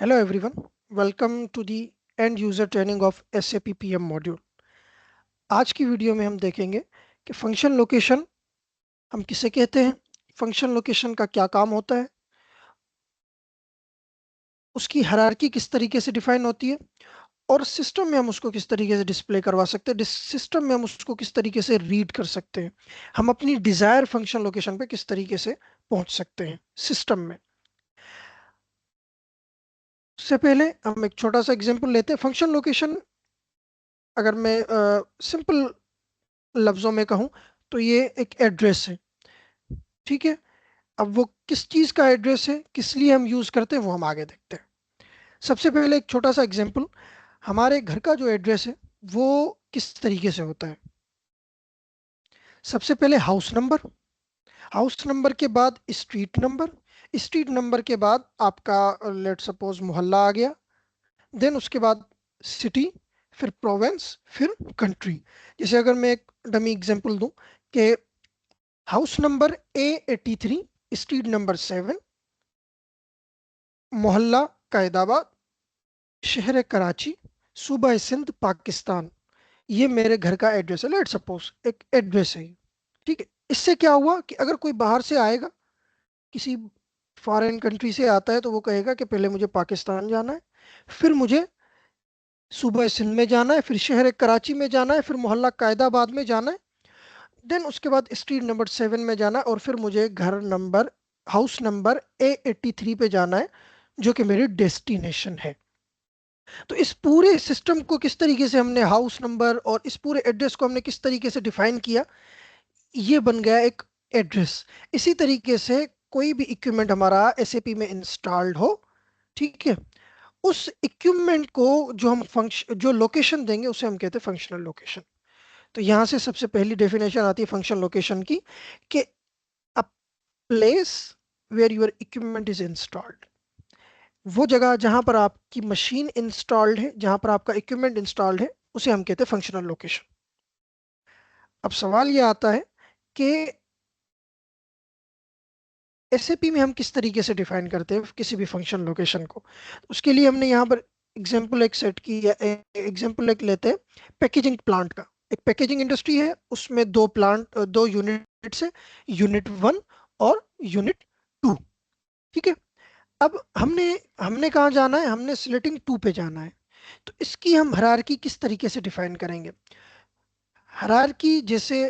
Hello everyone, welcome to the end user training of SAP PM module। आज की video में हम देखेंगे कि फंक्शन लोकेशन हम किसे कहते हैं, फंक्शन लोकेशन का क्या काम होता है, उसकी हायरार्की किस तरीके से डिफाइन होती है और सिस्टम में हम उसको किस तरीके से डिस्प्ले करवा सकते हैं, सिस्टम में हम उसको किस तरीके से रीड कर सकते हैं, हम अपनी डिजायर फंक्शन लोकेशन पे किस तरीके से पहुंच सकते हैं सिस्टम में। उससे पहले हम एक छोटा सा एग्जांपल लेते हैं। फंक्शन लोकेशन अगर मैं सिंपल लफ्जों में कहूँ तो ये एक एड्रेस है। ठीक है, अब वो किस चीज का एड्रेस है, किस लिए हम यूज करते हैं, वो हम आगे देखते हैं। सबसे पहले एक छोटा सा एग्जांपल, हमारे घर का जो एड्रेस है वो किस तरीके से होता है। सबसे पहले हाउस नंबर, हाउस नंबर के बाद स्ट्रीट नंबर, स्ट्रीट नंबर के बाद आपका लेट सपोज मोहल्ला आ गया, देन उसके बाद सिटी, फिर प्रोविंस, फिर कंट्री। जैसे अगर मैं एक डमी एग्जांपल दूं कि house number A83, street number 7, मोहल्ला कैदाबाद, शहर है कराची, सूबा है सिंध, पाकिस्तान। ये मेरे घर का एड्रेस है, लेट सपोज एक एड्रेस है। ठीक है, इससे क्या हुआ कि अगर कोई बाहर से आएगा, किसी फॉरेन कंट्री से आता है, तो वो कहेगा कि पहले मुझे पाकिस्तान जाना है, फिर मुझे सूबा सिंध में जाना है, फिर शहर कराची में जाना है, फिर मोहल्ला कायदाबाद में जाना है, देन उसके बाद स्ट्रीट नंबर 7 में जाना है, और फिर मुझे घर नंबर हाउस नंबर A83 पे जाना है, जो कि मेरी डेस्टिनेशन है। तो इस पूरे सिस्टम को किस तरीके से हमने हाउस नंबर और इस पूरे एड्रेस को हमने किस तरीके से डिफाइन किया, ये बन गया एक एड्रेस। इसी तरीके से कोई भी इक्विपमेंट हमारा एसएपी में इंस्टॉल्ड हो, ठीक है, उस इक्विपमेंट को जो हम फंक्शन जो लोकेशन देंगे उसे हम कहते हैं फंक्शनल लोकेशन। तो यहां से सबसे पहली डेफिनेशन आती है फंक्शन लोकेशन की, कि a place where your equipment is installed. वो जगह जहां पर आपकी मशीन इंस्टॉल्ड है, जहां पर आपका इक्विपमेंट इंस्टॉल्ड है, उसे हम कहते हैं फंक्शनल लोकेशन। अब सवाल ये आता है कि एसएपी में हम किस तरीके से डिफाइन करते हैं किसी भी फंक्शन लोकेशन को। उसके लिए हमने यहाँ पर एग्जांपल एक सेट की, या एग्जांपल एक लेते हैं पैकेजिंग प्लांट का। एक पैकेजिंग इंडस्ट्री है, उसमें दो यूनिट्स है, यूनिट 1 और यूनिट 2। ठीक है, अब हमने हमने कहाँ जाना है, हमने सिलेटिंग 2 पे जाना है। तो इसकी हम हायरार्की किस तरीके से डिफाइन करेंगे। हायरार्की जैसे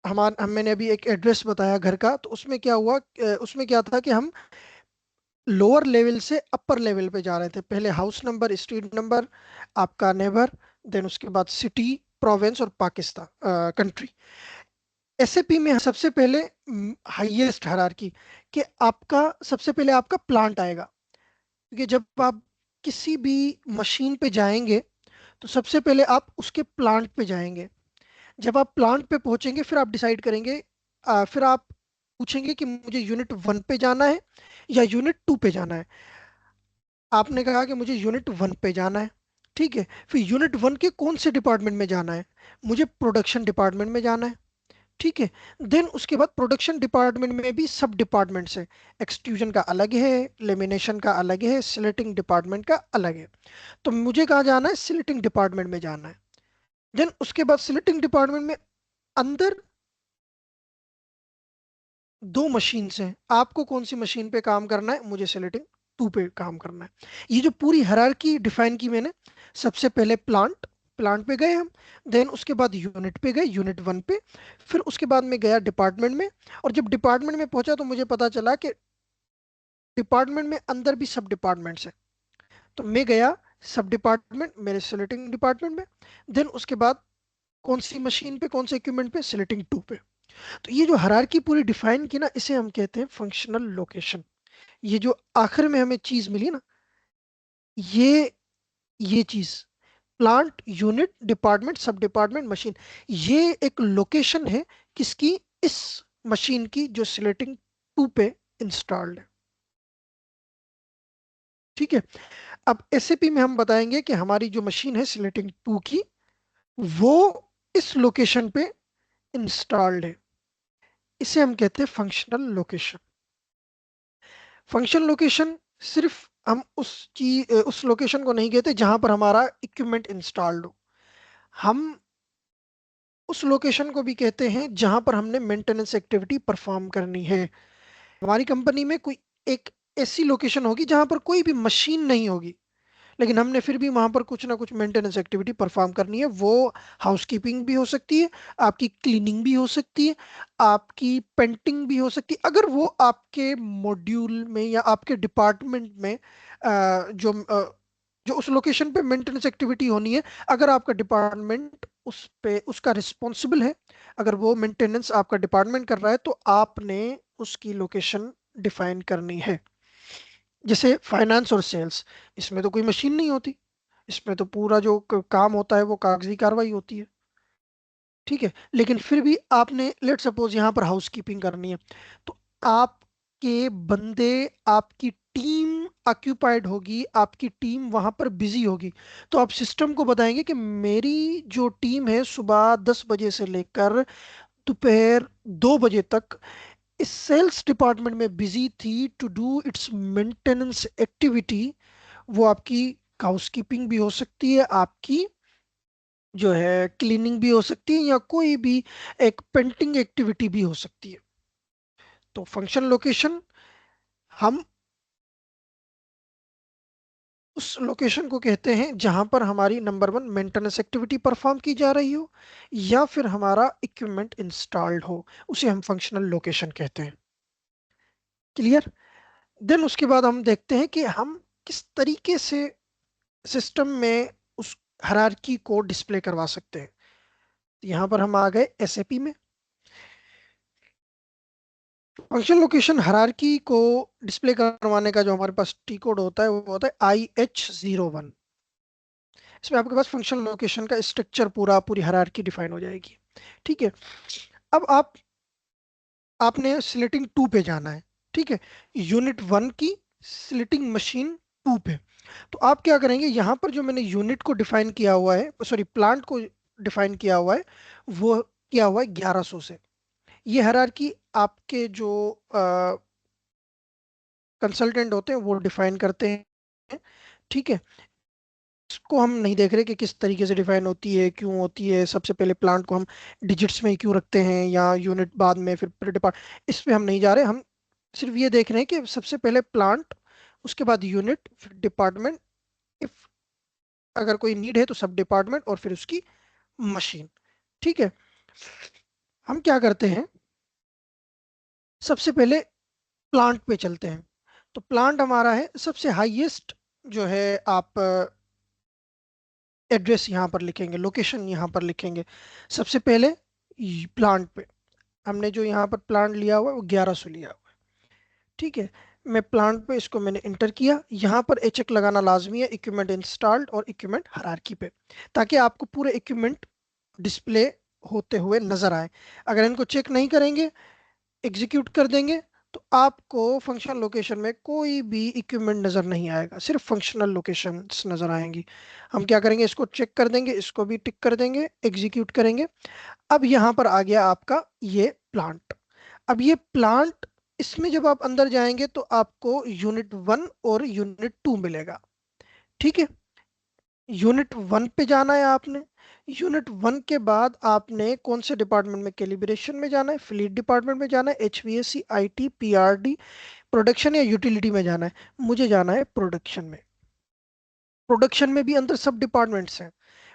मैंने अभी एक एड्रेस बताया घर का, तो उसमें क्या हुआ, उसमें क्या था कि हम लोअर लेवल से अपर लेवल पे जा रहे थे। पहले हाउस नंबर, स्ट्रीट नंबर, आपका नेबर, देन उसके बाद सिटी, प्रोविंस और पाकिस्तान कंट्री। एसएपी में सबसे पहले हाईएस्ट हायरार्की, कि आपका सबसे पहले आपका प्लांट आएगा। क्योंकि जब आप किसी भी मशीन पे जाएंगे, तो सबसे पहले आप उसके प्लांट पे जाएंगे। जब आप प्लांट पे पहुंचेंगे, फिर आप डिसाइड करेंगे, फिर आप पूछेंगे कि मुझे यूनिट 1 पे जाना है या यूनिट 2 पे जाना है। आपने कहा कि मुझे यूनिट 1 पे जाना है। ठीक है, फिर यूनिट 1 के कौन से डिपार्टमेंट में जाना है, मुझे प्रोडक्शन डिपार्टमेंट में जाना है। ठीक है, देन उसके बाद प्रोडक्शन डिपार्टमेंट में भी सब डिपार्टमेंट्स है। एक्सट्रूजन का अलग है, लेमिनेशन का अलग है, सिलेटिंग डिपार्टमेंट का अलग है। तो मुझे कहाँ जाना है, सिलेटिंग डिपार्टमेंट में जाना है। देन उसके बाद सिलेटिंग डिपार्टमेंट में अंदर दो मशीन हैं, आपको कौन सी मशीन पे काम करना है, मुझे सिलेटिंग 2 पे काम करना है। ये जो पूरी हायरार्की डिफाइन की मैंने, सबसे पहले प्लांट पे गए हम, देन उसके बाद यूनिट पे गए, यूनिट 1 पे, फिर उसके बाद में गया डिपार्टमेंट में। और जब डिपार्टमेंट में पहुंचा तो मुझे पता चला कि डिपार्टमेंट में अंदर भी सब डिपार्टमेंट्स हैं। तो मैं गया सब डिपार्टमेंट, मेरे सिलेटिंग डिपार्टमेंट में, देन उसके बाद कौन सी मशीन पे, कौन से इक्विपमेंट पे, सिलेटिंग 2 पे। तो ये जो हायरार्की पूरी डिफाइन की ना, इसे हम कहते हैं फंक्शनल लोकेशन। ये जो आखिर में हमें चीज मिली ना, ये ये चीज, प्लांट, यूनिट, डिपार्टमेंट, सब डिपार्टमेंट, मशीन, ये एक लोकेशन है किसकी, इस मशीन की जो सिलेटिंग 2 पे इंस्टॉल्ड है। ठीक है, अब एसएपी में हम बताएंगे कि हमारी जो मशीन है सिलेटिंग 2 की, वो इस लोकेशन पे इंस्टॉल्ड है। इसे हम कहते हैं फंक्शनल लोकेशन। फंक्शन लोकेशन सिर्फ हम उस लोकेशन को नहीं कहते जहां पर हमारा इक्विपमेंट इंस्टॉल्ड हो। हम उस लोकेशन को भी कहते हैं जहां पर हमने मेंटेनेंस एक्टिविटी परफॉर्म करनी है। हमारी कंपनी में कोई एक ऐसी लोकेशन होगी जहां पर कोई भी मशीन नहीं होगी, लेकिन हमने फिर भी वहां पर कुछ ना कुछ मेंटेनेंस एक्टिविटी परफॉर्म करनी है। वो हाउसकीपिंग भी हो सकती है, आपकी क्लीनिंग भी हो सकती है, आपकी पेंटिंग भी हो सकती है। अगर वो आपके मॉड्यूल में या आपके डिपार्टमेंट में जो उस लोकेशन पे मेंटेनेंस एक्टिविटी होनी है, अगर आपका डिपार्टमेंट उस पे उसका रिस्पॉन्सिबल है, अगर वो मेंटेनेंस आपका डिपार्टमेंट कर रहा है, तो आपने उसकी लोकेशन डिफाइन करनी है। जैसे फाइनेंस और सेल्स, इसमें तो कोई मशीन नहीं होती, इसमें तो पूरा जो काम होता है वो कागजी कार्रवाई होती है। ठीक है, लेकिन फिर भी आपने लेट सपोज यहाँ पर हाउस कीपिंग करनी है, तो आपके बंदे, आपकी टीम ऑक्यूपाइड होगी, आपकी टीम वहां पर बिजी होगी। तो आप सिस्टम को बताएंगे कि मेरी जो टीम है सुबह 10 बजे से लेकर दोपहर 2 बजे तक इस सेल्स डिपार्टमेंट में बिजी थी to do its maintenance activity. वो आपकी हाउसकीपिंग भी हो सकती है, आपकी जो है क्लीनिंग भी हो सकती है, या कोई भी एक पेंटिंग एक्टिविटी भी हो सकती है। तो फंक्शन लोकेशन, हम उस लोकेशन को कहते हैं जहां पर हमारी number one maintenance activity perform की जा रही हो, या फिर हमारा इक्विपमेंट इंस्टॉल्ड हो, उसे हम फंक्शनल लोकेशन कहते हैं। क्लियर? देन उसके बाद हम देखते हैं कि हम किस तरीके से सिस्टम में उस हायरार्की को डिस्प्ले करवा सकते हैं। यहाँ पर हम आ गए एसएपी में। फंक्शन लोकेशन हायरार्की को डिस्प्ले करवाने का जो हमारे पास टी कोड होता है वो होता है IH01। इसमें आपके पास फंक्शन लोकेशन का स्ट्रक्चर पूरी हायरार्की डिफाइन हो जाएगी। ठीक है, अब आपने स्लिटिंग 2 पे जाना है। ठीक है, यूनिट 1 की स्लिटिंग मशीन 2 पे। तो आप क्या करेंगे, यहाँ पर जो मैंने यूनिट को डिफाइन किया हुआ है, सॉरी प्लांट को डिफाइन किया हुआ है, वो किया हुआ है 1100 से। ये हायरार्की आपके जो कंसल्टेंट होते हैं वो डिफाइन करते हैं। ठीक है, इसको हम नहीं देख रहे कि किस तरीके से डिफाइन होती है, क्यों होती है, सबसे पहले प्लांट को हम डिजिट्स में ही क्यों रखते हैं, या यूनिट बाद में फिर डिपार्ट, इस पे हम नहीं जा रहे। हम सिर्फ ये देख रहे हैं कि सबसे पहले प्लांट, उसके बाद यूनिट, फिर डिपार्टमेंट, इफ अगर कोई नीड है तो सब डिपार्टमेंट, और फिर उसकी मशीन। ठीक है, हम क्या करते हैं, सबसे पहले प्लांट पे चलते हैं। तो प्लांट हमारा है सबसे हाईएस्ट, जो है आप एड्रेस यहाँ पर लिखेंगे, लोकेशन यहाँ पर लिखेंगे सबसे पहले प्लांट पे। हमने जो यहाँ पर प्लांट लिया हुआ है वो 1100 लिया हुआ है। ठीक है, मैं प्लांट पे इसको मैंने इंटर किया। यहाँ पर एचेक लगाना लाजमी है इक्विपमेंट इंस्टॉल्ड और इक्विपमेंट हायरार्की पे, ताकि आपको पूरे इक्विपमेंट डिस्प्ले होते हुए नजर आए। अगर इनको चेक नहीं करेंगे, एग्जीक्यूट कर देंगे, तो आपको फंक्शनल लोकेशन में कोई भी इक्विपमेंट नजर नहीं आएगा, सिर्फ फंक्शनल लोकेशंस नजर आएंगी। हम क्या करेंगे, इसको चेक कर देंगे, इसको भी टिक कर देंगे, एग्जीक्यूट करेंगे। अब यहाँ पर आ गया आपका ये प्लांट। अब ये प्लांट, इसमें जब आप अंदर जाएंगे तो आपको यूनिट 1 और यूनिट 2 मिलेगा। ठीक है, यूनिट 1 पे जाना है आपने। यूनिट 1 के बाद आपने कौन से डिपार्टमेंट में, कैलिब्रेशन में जाना है, फ्लीट डिपार्टमेंट में जाना है, HVAC, IT, PRD, प्रोडक्शन या यूटिलिटी में जाना है। मुझे जाना है प्रोडक्शन में। प्रोडक्शन में भी अंदर सब डिपार्टमेंट्स हैं।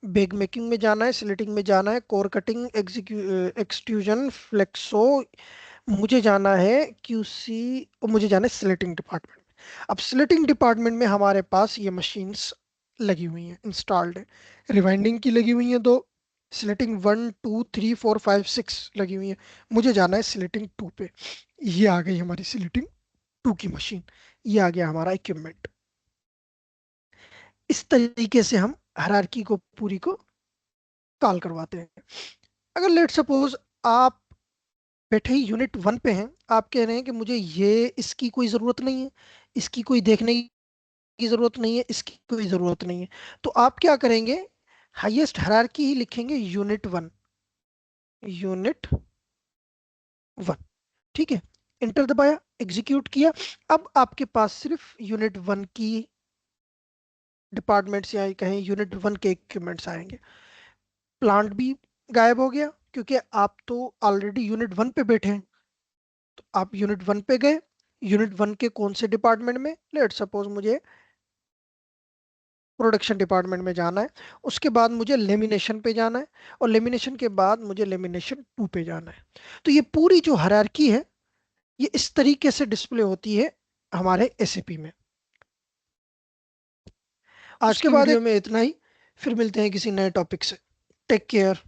बेग मेकिंग में जाना है, स्लिटिंग में जाना है, कोर कटिंग, एक्सट्रूजन, फ्लेक्सो, मुझे जाना है QC, और मुझे जाना है स्लिटिंग डिपार्टमेंट में। अब स्लिटिंग डिपार्टमेंट में हमारे पास ये मशीन्स लगी हुई हैं, इंस्टॉल्ड है। रिवाइंडिंग की लगी हुई हैं दो, स्लिटिंग 1 2 3 4 5 6 लगी हुई हैं। मुझे जाना है स्लिटिंग 2 पे। ये आ गई हमारी स्लिटिंग 2 की मशीन, ये आ गया हमारा इक्विपमेंट। इस तरीके से हम हायरार्की को पूरी को कॉल करवाते हैं। अगर लेट सपोज आप बैठे ही यूनिट 1 पे हैं, आप कह रहे हैं कि मुझे ये, इसकी कोई ज़रूरत नहीं है, इसकी कोई देखने की ज़रूरत नहीं है, इसकी कोई ज़रूरत नहीं है, तो आप क्या करेंगे, हाईएस्ट हायरार्की ही लिखेंगे यूनिट 1, यूनिट 1। ठीक है, इंटर दबाया, एग्जीक्यूट किया। अब आपके पास सिर्फ यूनिट वन की डिपार्टमेंट्स या कहें यूनिट वन के इक्विपमेंट्स आएंगे। प्लांट भी गायब हो गया क्योंकि आप तो ऑलरेडी यूनिट वन पे बैठे हैं। तो आप यूनिट वन पे गए, यूनिट वन के कौन से डिपार्टमेंट में, लेट सपोज मुझे प्रोडक्शन डिपार्टमेंट में जाना है, उसके बाद मुझे लेमिनेशन पे जाना है, और लेमिनेशन के बाद मुझे लेमिनेशन टू पे जाना है। तो ये पूरी जो हायरार्की है ये इस तरीके से डिस्प्ले होती है हमारे एसएपी में। आज उसके की बाद वीडियो एक में इतना ही, फिर मिलते हैं किसी नए टॉपिक से। Take care.